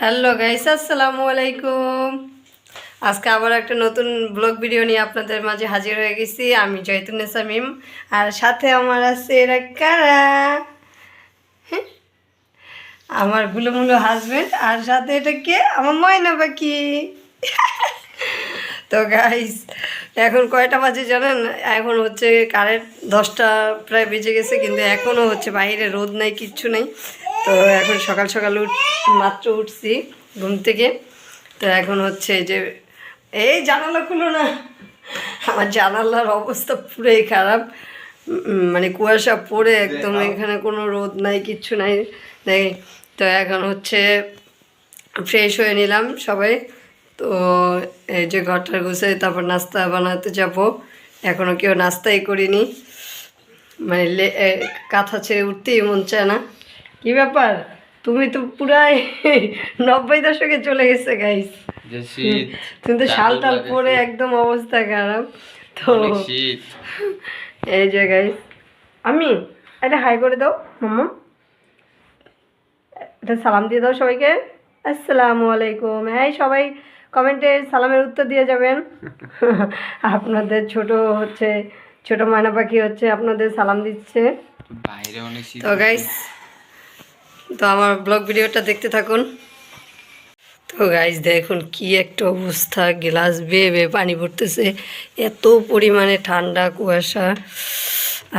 Hello guys, আসসালামু আলাইকুম। আজকে আবার একটা নতুন ব্লগ ভিডিও নিয়ে আপনাদের মাঝে হাজির হয়ে গেছি। আমি জয়তুন্নেসা মিম, আর সাথে আমার আছে এরা কারা, হ্যাঁ, আমার গুলোমুলো হাজবেন্ড, আর সাথে এটা কে, আমার ময়না পাখি। তো গাইস, এখন কয়টা বাজে জানেন? এখন হচ্ছে কারেন্ট 10টা প্রায় বেজে গেছে, কিন্তু এখনও হচ্ছে বাইরে রোদ নাই, কিচ্ছু নেই। তো এখন সকাল সকাল মাত্র উঠছি ঘুম থেকে। তো এখন হচ্ছে যে এই জানালা খুলো না, আমার জানালার অবস্থা পুরোই খারাপ। মানে কুয়াশা পড়ে একদম, এখানে কোনো রোদ নাই, কিচ্ছু নাই। দেখ, তো এখন হচ্ছে ফ্রেশ হয়ে নিলাম সবাই। তো এই যে ঘরটার গুছাই, তারপর নাস্তা বানাতে যাব। এখনও কেউ নাস্তাই করিনি, মানে কাঁথা ছেড়ে উঠতেই মন চায় না। কি ব্যাপার, তুমি তো পুরাই 90 দশকে চলে গেছে গাইস। তুমি তো শাল টাল পরে একদম অবস্থা খারাপ। তো এই যে গাইস, আমি এটা হাই করে দাও মাম্মা, এটা সালাম দিয়ে দাও সবাইকে, আসসালামু আলাইকুম। হ্যাঁ, সবাই কমেন্টে সালামের উত্তর দিয়ে যাবেন। আপনাদের ছোট ময়না পাখি হচ্ছে আপনাদের সালাম দিচ্ছে। তো গাইস, তো আমার ব্লগ ভিডিওটা দেখতে থাকুন। তো গাইস দেখুন কি একটা অবস্থা, গ্লাস বেয়ে বেয়ে পানি পড়তেছে, এত পরিমাণে ঠান্ডা কুয়াশা,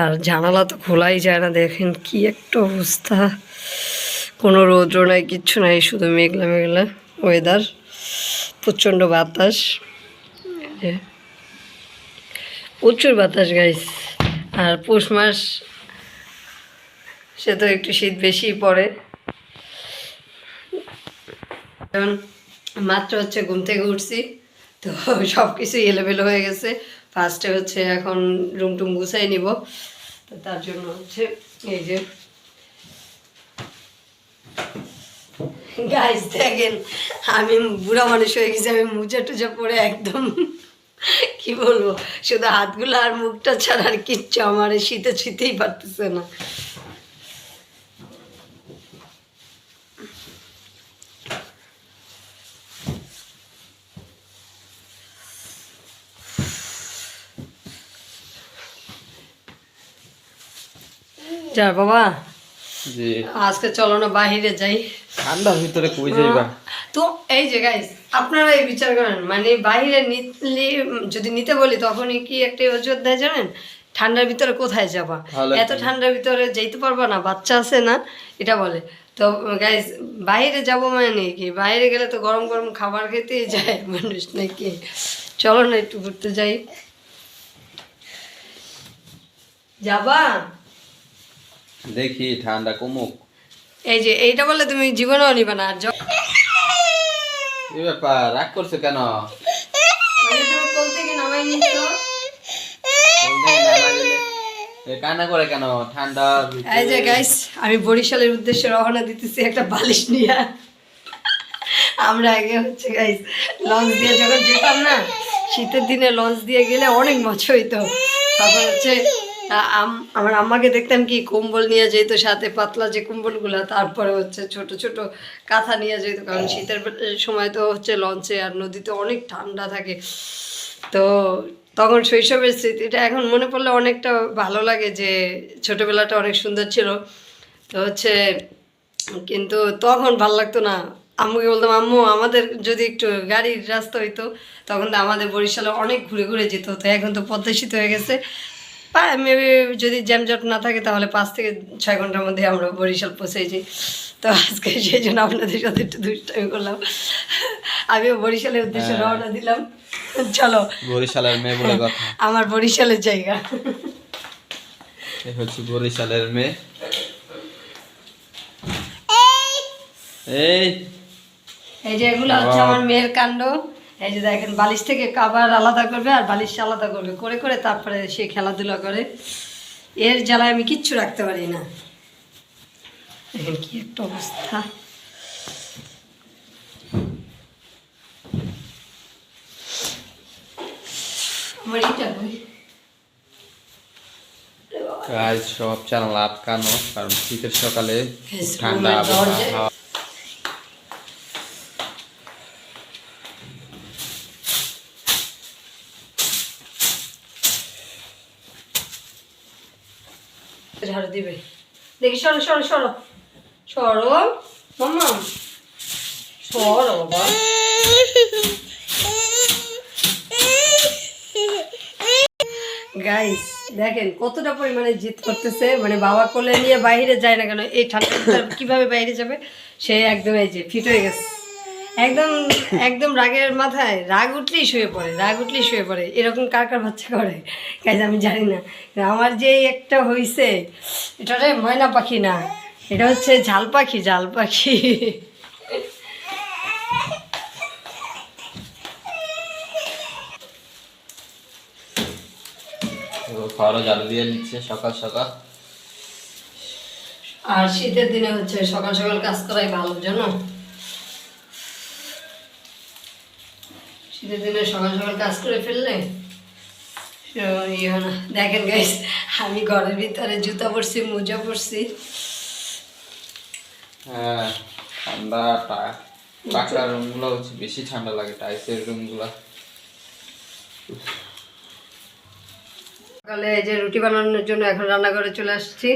আর জানালা তো খোলাই যায় না। দেখেন কি একটা অবস্থা, কোনো রৌদ্র নাই, কিচ্ছু নাই, শুধু মেঘলা মেঘলা ওয়েদার, প্রচণ্ড বাতাস, প্রচুর বাতাস গাইস। আর পৌষ মাস, সে তো একটু শীত বেশি পড়ে। এখন মাত্র হচ্ছে ঘুম থেকে উঠছি, তো সব কিছুই এলোমেলো হয়ে গেছে। ফার্স্টে হচ্ছে এখন রুম টুম গুছাই নিব। তো তার জন্য হচ্ছে এই যে গাইস দেখেন, আমি বুড়া মানুষ হয়ে গেছি, আমি মোজা টুজা পরে একদম কি বলবো, শুধু হাতগুলো আর মুখটা ছাড়া আর কিচ্ছু আমার শীতে ছুঁতেই পারতেছে না। যা বাবা, আজকে চলো না বাহিরে যাই, ঠান্ডার ভিতরে কই যাইবা? তো এই যে গাইস, আপনারা এই বিচার করেন, মানে বাইরে নিতে, যদি নিতে বলি তখনই কি একটা অজুহাত দেয় জানেন, ঠান্ডার ভিতরে কোথায় যাবা, এত ঠান্ডার ভিতরে যেতে পারবা না, বাচ্চা আছে না, এটা বলে। তো গাইস, বাইরে যাব মানে কি, বাইরে গেলে তো গরম গরম খাবার খেতেই যায় মানুষ নাকি। চলো না একটু ঘুরতে যাই। যাবা? দেখি ঠান্ডা কমুক। এই যে এইটা বললে তুমি জীবনেও নিবে না। আর এই ব্যাপার, রাগ করছো কেন? তুমি কোল থেকে নামাই নিছো, কান্না করে কেন? ঠান্ডা। এই যে গাইস, আমি বরিশালের উদ্দেশ্যে রওনা দিতেছি একটা বালিশ নিয়ে। আমরা আগে হচ্ছে গাইস লঞ্চ দিয়ে যখন যেতাম না, শীতের দিনে লঞ্চ দিয়ে গেলে অনেক মজা হইতো। তখন হচ্ছে আমার আম্মাকে দেখতাম কি কম্বল নিয়ে যেত সাথে, পাতলা যে কম্বলগুলো, তারপরে হচ্ছে ছোট ছোট কাঁথা নিয়ে যেত, কারণ শীতের সময় তো হচ্ছে লঞ্চে আর নদীতে অনেক ঠান্ডা থাকে। তো তখন শৈশবের স্মৃতিটা এখন মনে পড়লে অনেকটা ভালো লাগে, যে ছোটোবেলাটা অনেক সুন্দর ছিল। তো হচ্ছে কিন্তু তখন ভালো লাগতো না। আম্মুকে বলতাম, আম্মু আমাদের যদি একটু গাড়ির রাস্তা হইতো, তখন তো আমাদের বরিশালে অনেক ঘুরে ঘুরে যেতে হতো। এখন তো পদ্মা সেতু হয়ে গেছে, মেবি যদি জ্যামজট না থাকে তাহলে 5 থেকে 6 ঘন্টার মধ্যে আমরা বরিশাল পৌঁছেছি। তো আজকে সেই জন্য আপনাদের সাথে একটু দুষ্টামি করলাম, আমিও বরিশালের উদ্দেশ্যে রওনা দিলাম। চলো, বরিশালের মেয়ে বলে কথা, আমার বরিশালের জায়গা। এই হচ্ছে বরিশালের মেয়ে। এই এই যে এগুলো হচ্ছে আমার মেয়ের কাণ্ড। এই যে দেখেন, বালিশ থেকে কাবার আলাদা করবে আর বালিশ আলাদা করবে, করে করে তারপরে সে খেলাধুলা করে। এর জ্বালায় আমি কিচ্ছু রাখতে পারি না। দেখেন কি একটা অবস্থা। আমার এইটা গাইস সব চ্যানেল আটকানো, কারণ শীতের সকালে ঠান্ডা আবহাওয়া। হাতে ঝাড়ু দিবে। দেখি সরো সরো সরো সরো মাম্মা, সরো বাবা। গাইস দেখেন কতটা পরিমাণে জিদ করতেছে, মানে বাবা কোলে নিয়ে বাইরে যায় না কেন, এই ঠান্ডা কিভাবে বাইরে যাবে, সে একদম এই যে ফিট হয়ে গেছে একদম একদম। রাগের মাথায় রাগ উঠলেই শুয়ে পড়ে, রাগ উঠলেই শুয়ে পড়ে। এরকম কার কার বাচ্চা করে গাইস আমি জানি না। আমার যে একটা হয়েছে এটা রে ময়না পাখি না, এটা হচ্ছে ঝাল পাখি, ঝাল পাখি। ঘরও ঝাড়ু দিয়ে নিচ্ছে সকাল সকাল। আর শীতের দিনে হচ্ছে সকাল সকাল কাজ করাই ভালো, জানো? শীতের দিনে সকাল সকাল কাজ করে ফেললে ইয়ে হয় না। দেখেন গাইস আমি ঘরের ভিতরে জুতা পরছি, মোজা পরছি। হ্যাঁ ঠান্ডা, পাকা রুমগুলো হচ্ছে বেশি ঠান্ডা লাগে, টাইসের রুমগুলো। সকালে এই যে রুটি বানানোর জন্য এখন রান্নাঘরে চলে আসছি।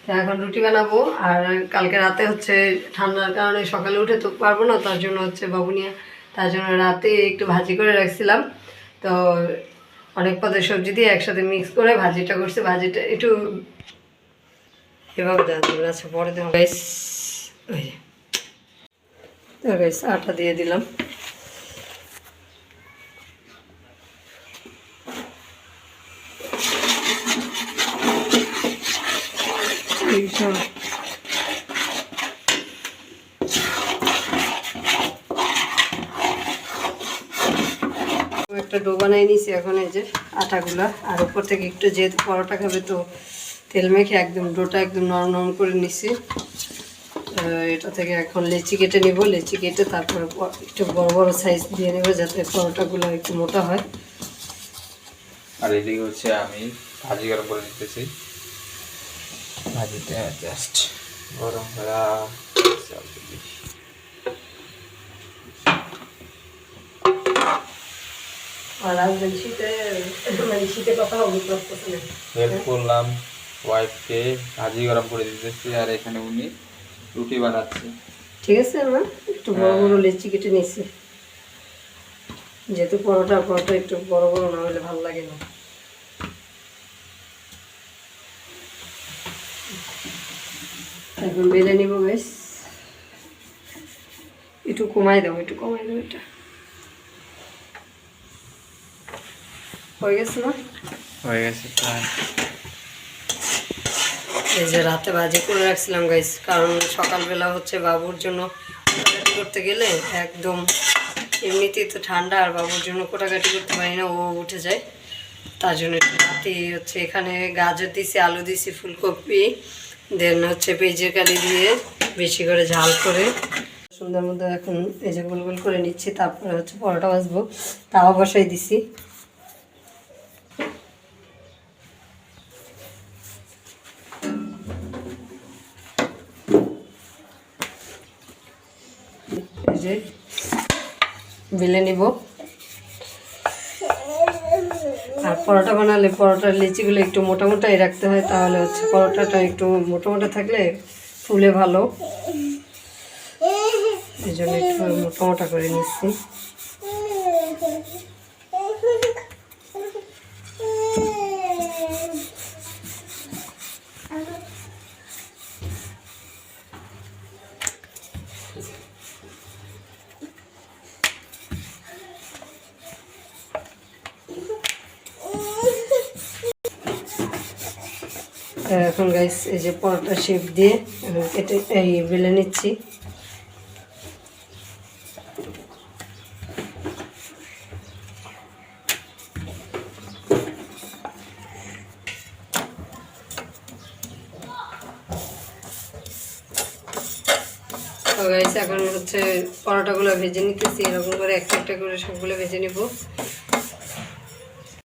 তা এখন রুটি বানাবো। আর কালকে রাতে হচ্ছে ঠান্ডার কারণে সকালে উঠে তো পারবো না, তার জন্য হচ্ছে বাবুনিয়া, তার জন্য রাতে একটু ভাজি করে রাখছিলাম। তো অনেক পদের সবজি দিয়ে একসাথে মিক্স করে ভাজিটা করছি। ভাজিটা একটু এভাবে দেওয়া আছে, পরে দেবো গাইস। ওই তো গাইস আটা দিয়ে দিলাম। একটা ডো বানাই নিছি এখন, এই যে আটাগুলা, আর উপর থেকে একটু যেহেতু পরোটা খাবে তো তেল মেখে একদম ডোটা একদম নরম নরম করে নিছি। এটা থেকে এখন লেচি কেটে নিব, লেচি কেটে তারপরে একটু বড় বড় সাইজ দিয়ে নেব যাতে পরোটাগুলো একটু মোটা হয়। আর এদিকে হচ্ছে আমি ভাজি গরম করে নিতেছি। ভাজিটা জাস্ট গরম করা। আর আজকে শীতে মানে শীতে কথা বলতে পারতেছে না। হেল্প করলাম ওয়াইফকে, ভাজি গরম করে দিতেছি আর এখানে উনি রুটি বানাচ্ছে। ঠিক আছে, আমরা একটু বড় বড় লেচি কেটে নিছি, যেহেতু পরোটা একটু বড় বড় না হলে ভালো লাগে না। এখন বেলে নিব বেশ, একটু কমাই দাও, একটু কমাই দাও। এটা হয়ে গেছে না? হয়ে গেছে প্রায়। এই যে রাতে ভাজি করে রাখছিলাম গাইস, কারণ সকালবেলা হচ্ছে বাবুর জন্য কোটাকাটি করতে গেলে একদম এমনিতেই তো ঠান্ডা, আর বাবুর জন্য কোটাকাটি করতে পারি না, ও উঠে যায়। তার জন্য একটু রাতে হচ্ছে এখানে গাজর দিছি, আলু দিছি, ফুলকপি, দেন হচ্ছে পেঁয়াজের কালি দিয়ে বেশি করে ঝাল করে সুন্দর মতো এখন এই যে গোল গোল করে নিচ্ছি। তারপরে হচ্ছে পরোটা ভাজবো, তাওয়া বসাই দিছি। এই যে বেলে নিব। আর পরোটা বানালে পরোটার লিচিগুলো একটু মোটা মোটাই রাখতে হয়, তাহলে হচ্ছে পরোটাটা একটু মোটা মোটা থাকলে ফুলে ভালো। এই জন্য একটু মোটা মোটা করে নিচ্ছি। এখন গাইস এই যে পরোটা শেপ দিয়ে কেটে এই বেলে নিচ্ছি। তো গাইস এখন হচ্ছে পরোটাগুলো ভেজে নিতেছি, এরকম করে একটা একটা করে সবগুলো ভেজে নিব।